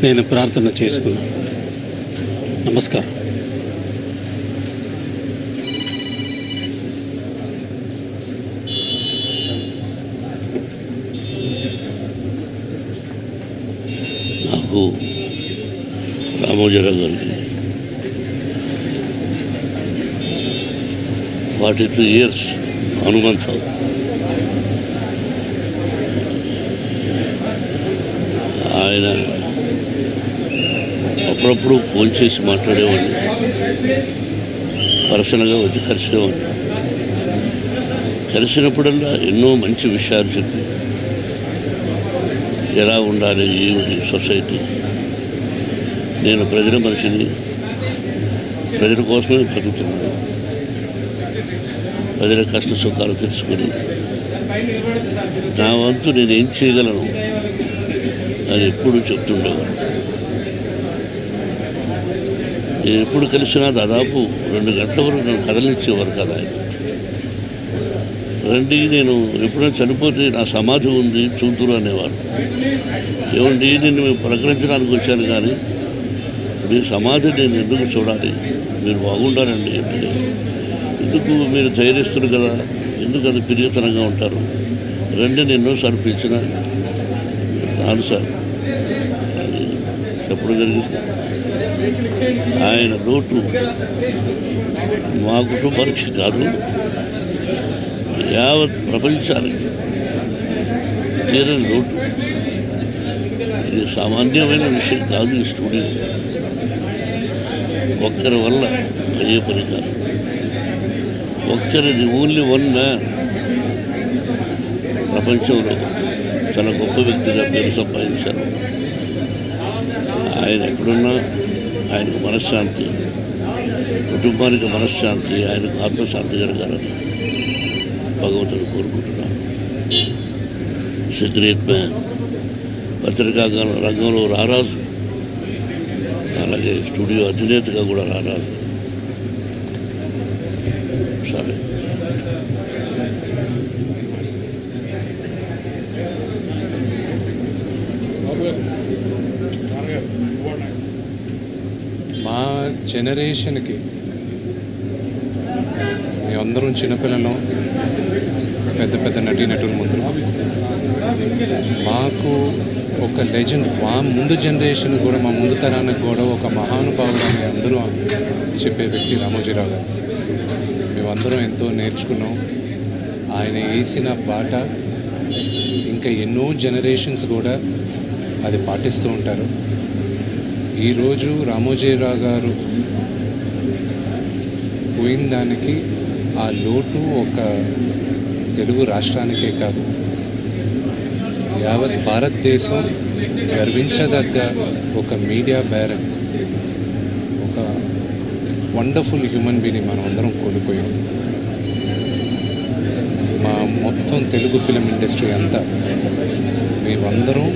నేను ప్రార్థన చేసుకున్నాను. నమస్కారం. నాకు రామోజీరావు గారికి 42 years హనుమంతరావు. ఆయన అప్పుడప్పుడు ఫోన్ చేసి మాట్లాడేవాడిని, పర్సనల్గా వచ్చి కలిసేవాడిని. కలిసినప్పుడల్లా ఎన్నో మంచి విషయాలు చెప్పి ఎలా ఉండాలి, ఏమిటి సొసైటీ. నేను ప్రజల మనిషిని, ప్రజల కోసమే బతుకుతున్నాను. ప్రజల కష్ట సుఖాలు తెలుసుకొని నా వంతు నేనేం చేయగలను అని ఎప్పుడు చెప్తుండేవారు. నేను ఎప్పుడు కలిసినా దాదాపు 2 గంటల వరకు నన్ను కదలించేవారు కదా. రండి, నేను ఎప్పుడైనా చనిపోతే నా సమాధి ఉంది చూతురు అనేవారు. ఏమండి, నేను మేము పలకరించడానికి వచ్చాను కానీ మీ సమాధి నేను ఎందుకు చూడాలి, మీరు బాగుండాలండి అంటే. ఎందుకు మీరు ధైర్యస్తులు కదా, ఎందుకు అది పిరియతనంగా ఉంటారు, రండి నేను ఎన్నోసార్లు పిలిచిన రాను సార్ అని చెప్పడం జరిగింది. ఆయన లోటు మా కుటుంబానికి కాదు, యావత్ ప్రపంచానికి తీరని లోటు. ఇది సామాన్యమైన విషయం కాదు. ఈ స్టూడియో ఒక్కరి వల్ల అయ్యే పని కాదు. ఒక్కరిది ఓన్లీ వన్ మ్యాన్ ప్రపంచంలో చాలా గొప్ప వ్యక్తిగా పేరు సంపాదించారు. ఆయన ఎక్కడున్నా ఆయనకు మనశ్శాంతి, కుటుంబానికి మనశ్శాంతి, ఆయనకు ఆత్మశాంతి జరగాలని భగవంతుడు కోరుకుంటున్నాను. It's a great man. పత్రికా రంగంలో రారాజు, అలాగే స్టూడియో అధినేతగా కూడా రారాజు. సరే, మా జనరేషన్కి మేమందరం చిన్నపిల్లలం, పెద్ద పెద్ద నటీనటుల ముందు మాకు ఒక లెజెండ్, మా ముందు జనరేషన్ కూడా, మా ముందు తరానికి కూడా ఒక మహానుభావుడు అని అందరూ చెప్పే వ్యక్తి రామోజీరావు గారు. మేమందరం ఎంతో నేర్చుకున్నాం. ఆయన వేసిన బాట ఇంకా ఎన్నో జనరేషన్స్ కూడా అది పాటిస్తూ ఉంటారు. ఈరోజు రామోజీరావు గారు పోయిన దానికి ఆ లోటు ఒక తెలుగు రాష్ట్రానికే కాదు, యావత్ భారతదేశం గర్వించదగ్గ ఒక మీడియా బ్యారన్, ఒక వండర్ఫుల్ హ్యూమన్ బీయింగ్ మనం అందరం కోల్పోయాం. మా మొత్తం తెలుగు ఫిలిం ఇండస్ట్రీ అంతా మేమందరం